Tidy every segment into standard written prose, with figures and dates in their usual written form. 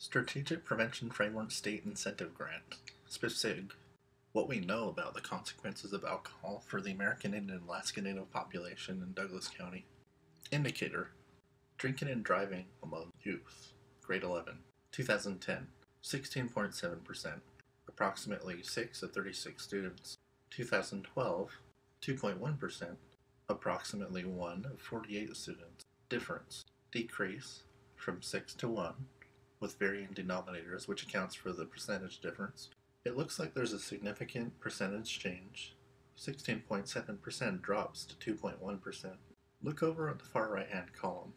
Strategic Prevention Framework State Incentive Grant, SPF SIG. What we know about the consequences of alcohol for the American Indian and Alaska Native population in Douglas County. Indicator: drinking and driving among youth, grade 11, 2010, 16.7%, approximately 6 of 36 students. 2012, 2.1%, approximately 1 of 48 students. Difference: decrease from 6 to 1, with varying denominators, which accounts for the percentage difference. It looks like there's a significant percentage change. 16.7% drops to 2.1%. Look over at the far right-hand column.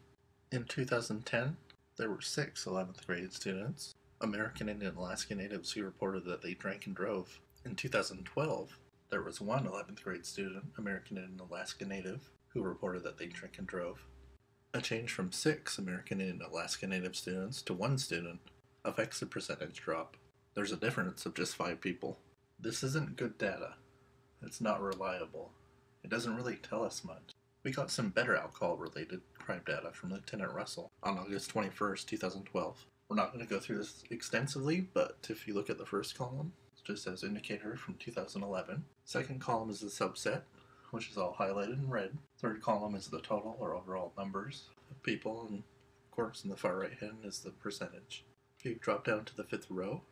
In 2010, there were 6 11th grade students, American Indian and Alaska Natives, who reported that they drank and drove. In 2012, there was 1 11th grade student, American Indian and Alaska Native, who reported that they drank and drove. A change from 6 American Indian and Alaska Native students to 1 student affects the percentage drop. There's a difference of just 5 people. This isn't good data. It's not reliable. It doesn't really tell us much. We got some better alcohol-related crime data from Lieutenant Russell on August 21st, 2012. We're not going to go through this extensively, but if you look at the first column, it just says indicator from 2011. Second column is the subset, which is all highlighted in red. Third column is the total or overall numbers of people, and of course in the far right hand is the percentage. If you drop down to the 5th row,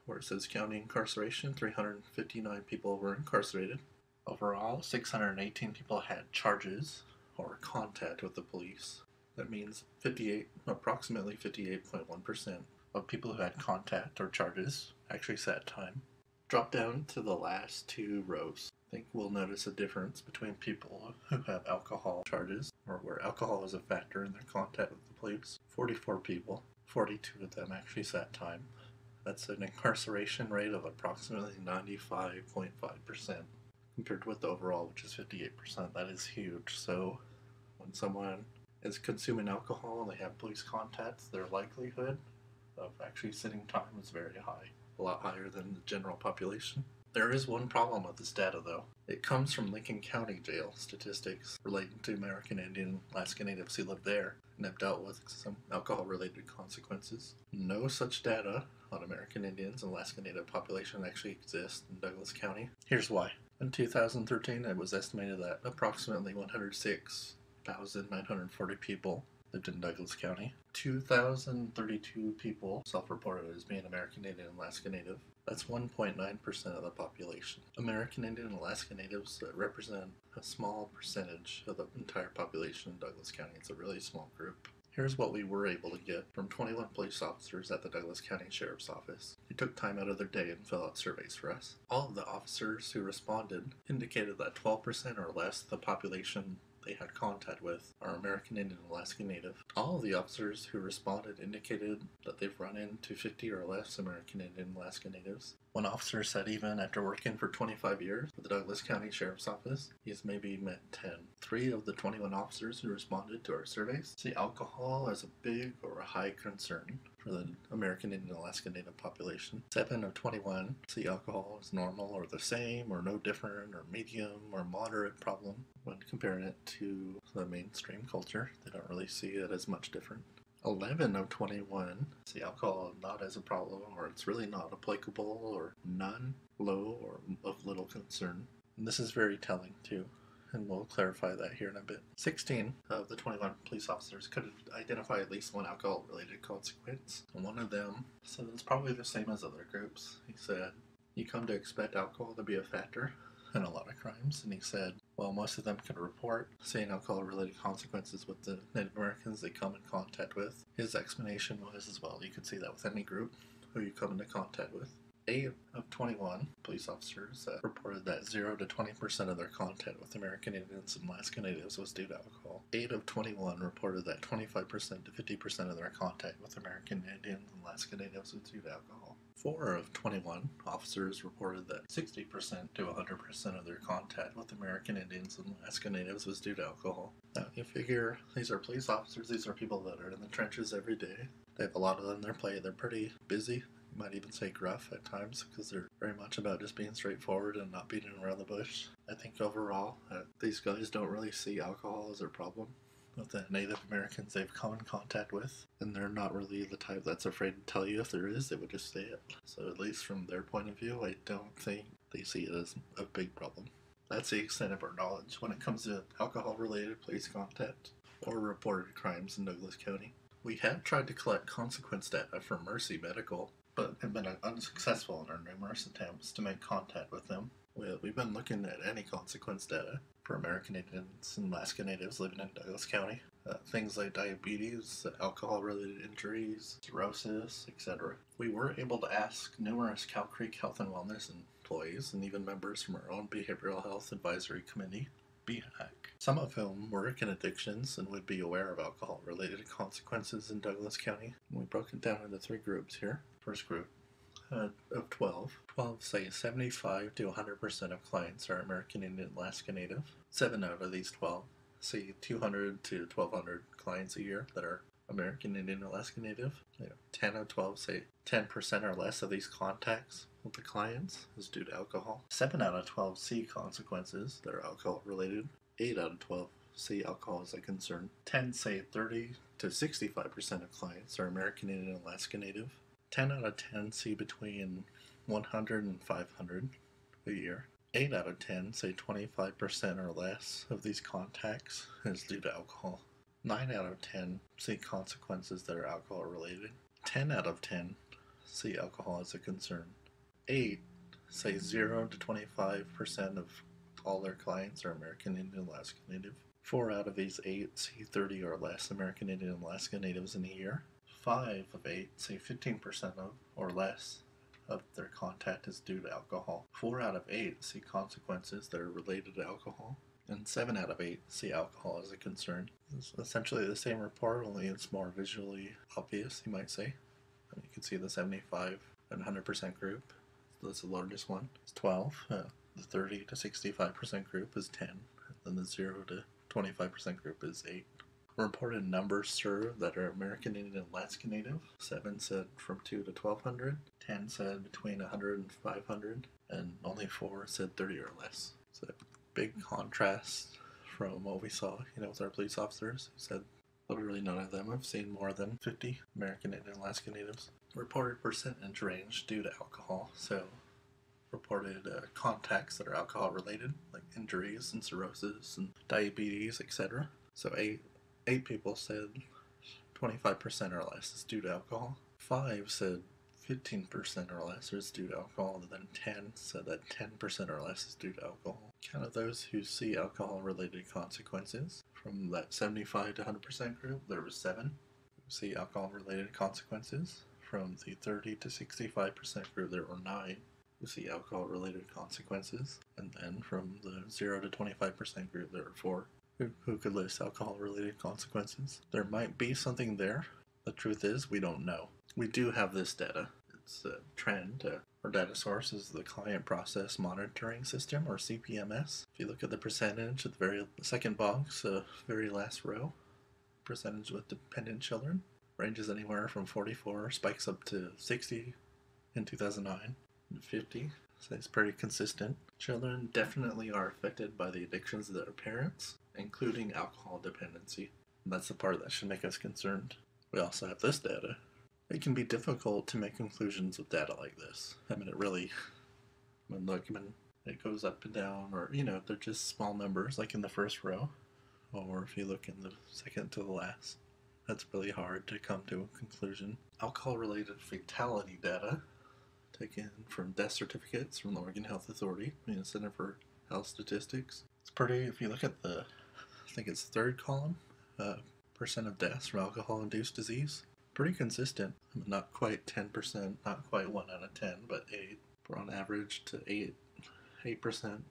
where it says county incarceration, 359 people were incarcerated. Overall, 618 people had charges or contact with the police. That means approximately 58.1% of people who had contact or charges actually sat time. Drop down to the last 2 rows. I think we'll notice a difference between people who have alcohol charges, or where alcohol is a factor in their contact with the police. 44 people, 42 of them actually sat time. That's an incarceration rate of approximately 95.5%, compared with the overall, which is 58%. That is huge. So when someone is consuming alcohol and they have police contacts, their likelihood of actually sitting time is very high, a lot higher than the general population. There is one problem with this data, though. It comes from Lincoln County Jail statistics relating to American Indian and Alaska Natives who live there and have dealt with some alcohol-related consequences. No such data on American Indians and Alaska Native population actually exists in Douglas County. Here's why. In 2013, it was estimated that approximately 106,940 people lived in Douglas County. 2,032 people self-reported as being American Indian and Alaska Native. That's 1.9% of the population. American Indian and Alaska Natives represent a small percentage of the entire population in Douglas County. It's a really small group. Here's what we were able to get from 21 police officers at the Douglas County Sheriff's Office. They took time out of their day and filled out surveys for us. All of the officers who responded indicated that 12% or less of the population they had contact with are American Indian and Alaska Native. All of the officers who responded indicated that they've run into 50 or less American Indian and Alaska Natives. One officer said even after working for 25 years with the Douglas County Sheriff's Office, he's maybe met 10. 3 of the 21 officers who responded to our surveys see alcohol as a big or a high concern for the American Indian and Alaska Native population. 7 of 21 see alcohol as normal or the same or no different or medium or moderate problem. When comparing it to the mainstream culture, they don't really see it as much different. 11 of 21 see alcohol not as a problem, or it's really not applicable, or none, low, or of little concern. And this is very telling too, and we'll clarify that here in a bit. 16 of the 21 police officers could identify at least one alcohol-related consequence. And one of them said it's probably the same as other groups. He said, you come to expect alcohol to be a factor in a lot of crimes, and he said, well, most of them can report seeing alcohol-related consequences with the Native Americans they come in contact with. His explanation was as well, you could see that with any group who you come into contact with. 8 of 21 police officers reported that 0 to 20% of their contact with American Indians and Alaska Natives was due to alcohol. 8 of 21 reported that 25% to 50% of their contact with American Indians and Alaska Natives was due to alcohol. 4 of 21 officers reported that 60% to 100% of their contact with American Indians and Alaska Natives was due to alcohol. Now, you figure these are police officers, these are people that are in the trenches every day. They have a lot on their plate, they're pretty busy. You might even say gruff at times, because they're very much about just being straightforward and not beating around the bush. I think overall, these guys don't really see alcohol as a problem. with the Native Americans they've come in contact with, and they're not really the type that's afraid to tell you if there is, they would just say it. So at least from their point of view, I don't think they see it as a big problem. That's the extent of our knowledge when it comes to alcohol-related police contact or reported crimes in Douglas County. We have tried to collect consequence data from Mercy Medical, but have been unsuccessful in our numerous attempts to make contact with them. We've been looking at any consequence data for American Indians and Alaska Natives living in Douglas County. Things like diabetes, alcohol-related injuries, cirrhosis, etc. We were able to ask numerous Cow Creek Health and Wellness employees and even members from our own Behavioral Health Advisory Committee, BHAC, some of whom work in addictions and would be aware of alcohol-related consequences in Douglas County. We broke it down into 3 groups here. First group of 12 say 75 to 100% of clients are American Indian Alaska Native. 7 out of these 12 say 200 to 1,200 clients a year that are American Indian Alaska Native. 10 out of 12 say 10% or less of these contacts with the clients is due to alcohol. 7 out of 12 see consequences that are alcohol related. 8 out of 12 see alcohol as a concern. 10 say 30 to 65% of clients are American Indian Alaska Native. 10 out of 10 see between 100 and 500 a year. 8 out of 10 say 25% or less of these contacts is due to alcohol. 9 out of 10 see consequences that are alcohol related. 10 out of 10 see alcohol as a concern. 8 say 0 to 25% of all their clients are American Indian Alaska Native. 4 out of these 8 see 30 or less American Indian Alaska Natives in a year. 5 of 8 say 15% of or less of their contact is due to alcohol. 4 out of 8 see consequences that are related to alcohol. And 7 out of 8 see alcohol as a concern. It's essentially the same report, only it's more visually obvious, you might say. You can see the 75 and 100% group. That's the largest one. It's 12. The 30 to 65% group is 10. And then the 0 to 25% group is 8. Reported numbers served that are American Indian Alaska Native. 7 said from 2 to 1,200. 10 said between 100 and 500. And only 4 said 30 or less. So big contrast from what we saw, with our police officers who said literally none of them have seen more than 50 American Indian Alaska Natives. Reported percentage range due to alcohol. So reported contacts that are alcohol related, like injuries and cirrhosis and diabetes, etc. So 8 people said 25% or less is due to alcohol. 5 said 15% or less is due to alcohol, and then 10 said that 10% or less is due to alcohol. Kind of those who see alcohol-related consequences. From that 75 to 100% group, there were 7 who see alcohol-related consequences. From the 30 to 65% group, there were 9 who see alcohol-related consequences. And then from the 0 to 25% group, there were 4 who could list alcohol-related consequences. There might be something there. The truth is, we don't know. We do have this data. It's a trend. Our data source is the Client Process Monitoring System, or CPMS. If you look at the percentage at the very second box, very last row, percentage with dependent children, ranges anywhere from 44, spikes up to 60 in 2009, and 50. So it's pretty consistent. Children definitely are affected by the addictions of their parents, including alcohol dependency. And that's the part that should make us concerned. We also have this data. It can be difficult to make conclusions with data like this. It goes up and down, or, they're just small numbers, like in the first row, or if you look in the second to the last. That's really hard to come to a conclusion. Alcohol-related fatality data taken from death certificates from the Oregon Health Authority, Center for Health Statistics. It's pretty, if you look at I think it's the third column, percent of deaths from alcohol-induced disease. Pretty consistent. Not quite 10%, not quite 1 out of 10, but 8. We're on average to 8%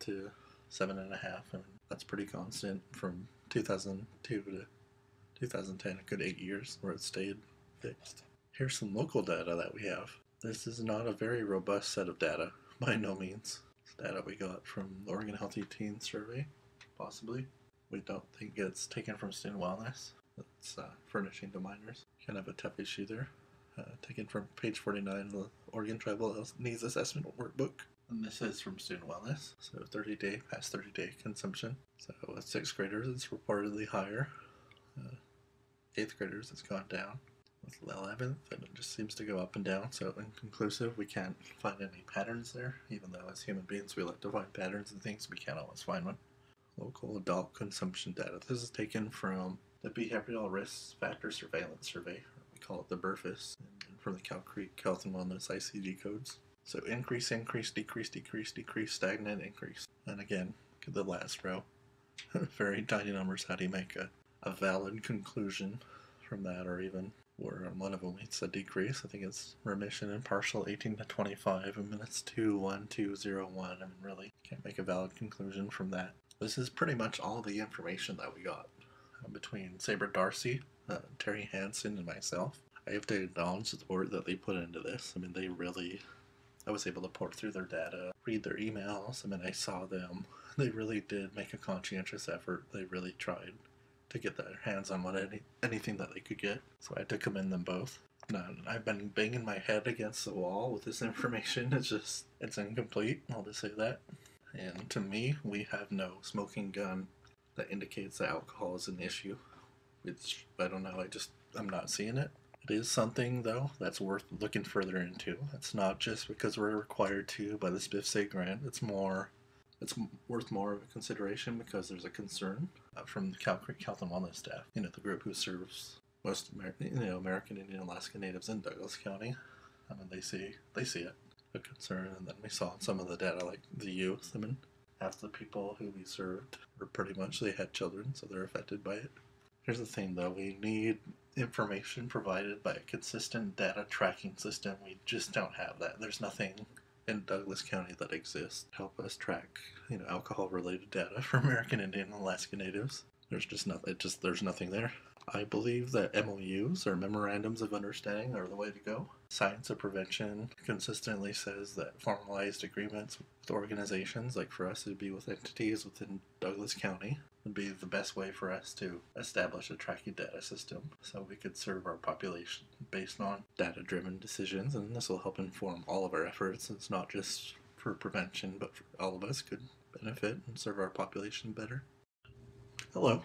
to 7.5%. That's pretty constant from 2002 to 2010, a good 8 years where it stayed fixed. Here's some local data that we have. This is not a very robust set of data, by no means. It's data we got from the Oregon Healthy Teen Survey, possibly. We don't think it's taken from student wellness. It's furnishing to minors. Kind of a tough issue there. Taken from page 49 of the Oregon Tribal Needs Assessment Workbook. And this is from student wellness, so past 30-day consumption. So with 6th graders, it's reportedly higher. 8th graders has gone down. With the 11th, and it just seems to go up and down, so inconclusive. We can't find any patterns there, even though as human beings we like to find patterns and things, we can't always find one. Local adult consumption data. This is taken from the Behavioral Risk Factor Surveillance Survey, or we call it the BRFIS, and from the Cow Creek Health and Wellness ICD codes. So increase, increase, decrease, decrease, decrease, stagnant, increase. And again, the last row. Very tiny numbers. How do you make a valid conclusion from that, or even where on one of them it's a decrease? I think it's remission and partial 18 to 25, and minutes 2, 1, 2, 0, 1. I mean, really can't make a valid conclusion from that. This is pretty much all the information that we got between Sabre Darcy, Terry Hansen, and myself. I have to acknowledge the work that they put into this. I mean, they really, I was able to port through their data, read their emails. I mean, I saw them. They really did make a conscientious effort. They really tried to get their hands on anything that they could get. So I had to commend them both. Now, I've been banging my head against the wall with this information. It's incomplete. I'll just say that. And to me, we have no smoking gun that indicates that alcohol is an issue. Which, I don't know, I'm not seeing it. It is something, though, that's worth looking further into. It's not just because we're required to by the SPF SIG grant. It's worth more of a consideration because there's a concern from the Cow Creek Health and Wellness staff, the group who serves most American Indian Alaska Natives in Douglas County. I mean, they see it, a concern, and then we saw some of the data, like the youth. I mean, half the people who we served were pretty much, they had children, so they're affected by it. Here's the thing, though, we need information provided by a consistent data tracking system. We just don't have that. There's nothing in Douglas County that exists to help us track, alcohol-related data for American Indian and Alaska Natives. There's just nothing. There's nothing there. I believe that MOUs, or Memorandums of Understanding, are the way to go. Science of Prevention consistently says that formalized agreements with organizations, like for us it'd be with entities within Douglas County, would be the best way for us to establish a tracking data system so we could serve our population based on data-driven decisions, and this will help inform all of our efforts. It's not just for prevention, but for all of us could benefit and serve our population better. Hello.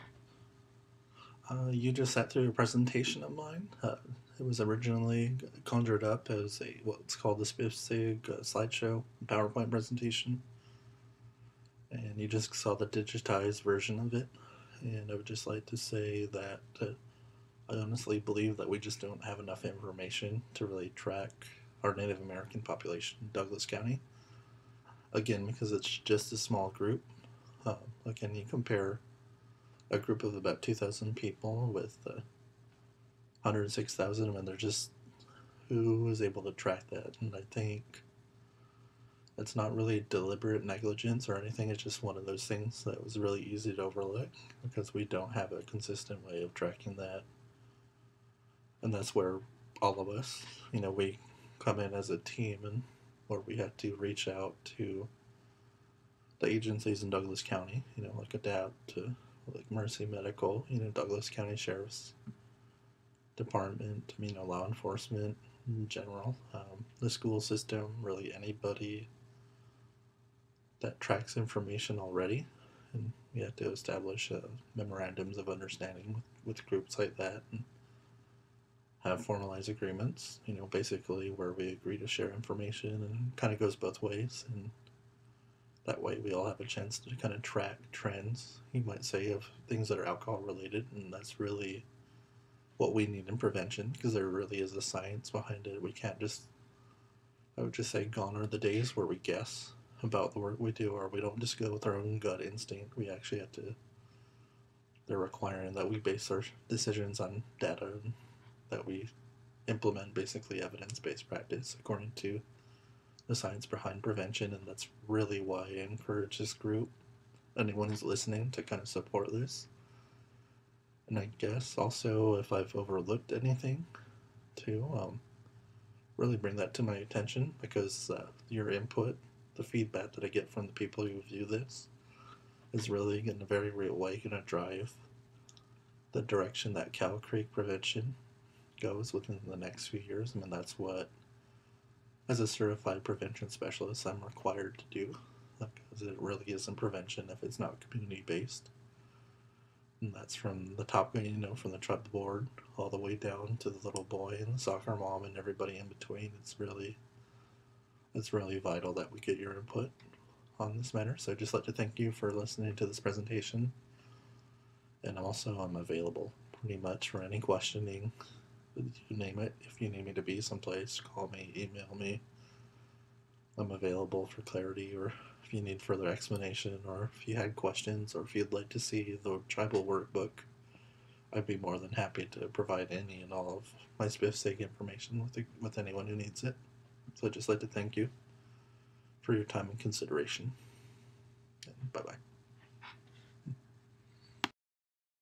You just sat through a presentation of mine. It was originally conjured up as what's called the SPF SIG slideshow PowerPoint presentation. And you just saw the digitized version of it. And I would just like to say that I honestly believe that we just don't have enough information to really track our Native American population in Douglas County. Again, because it's just a small group. Again, you compare a group of about 2,000 people with 106,000, and they're just, who is able to track that? And I think it's not really deliberate negligence or anything. It's just one of those things that was really easy to overlook because we don't have a consistent way of tracking that. And that's where all of us, we come in as a team, and where we had to reach out to the agencies in Douglas County, like ADAPT, like Mercy Medical, Douglas County Sheriff's Department, law enforcement in general, the school system, really anybody that tracks information already. And we had to establish memorandums of understanding with groups like that and have formalized agreements, basically where we agree to share information, and kind of goes both ways. And that way we all have a chance to kind of track trends, you might say, of things that are alcohol related, and that's really what we need in prevention, because there really is a science behind it. We can't just, I would just say, gone are the days where we guess about the work we do, or we don't just go with our own gut instinct. We actually have to, they're requiring that we base our decisions on data, and that we implement basically evidence-based practice according to the science behind prevention. And that's really why I encourage this group, anyone who's listening, to kind of support this. And I guess also, if I've overlooked anything, to really bring that to my attention, because your input, the feedback that I get from the people who view this, is really in a very real way going to drive the direction that Cow Creek prevention goes within the next few years. I mean, that's what, as a certified prevention specialist, I'm required to do, because it really isn't prevention if it's not community-based. And that's from the top, from the tribal board all the way down to the little boy and the soccer mom and everybody in between. It's really vital that we get your input on this matter. So I'd just like to thank you for listening to this presentation. And also I'm available pretty much for any questioning. You name it. If you need me to be someplace, call me, email me. I'm available for clarity, or if you need further explanation, or if you had questions, or if you'd like to see the tribal workbook, I'd be more than happy to provide any and all of my SPF SIG information with anyone who needs it. So I'd just like to thank you for your time and consideration. And bye-bye.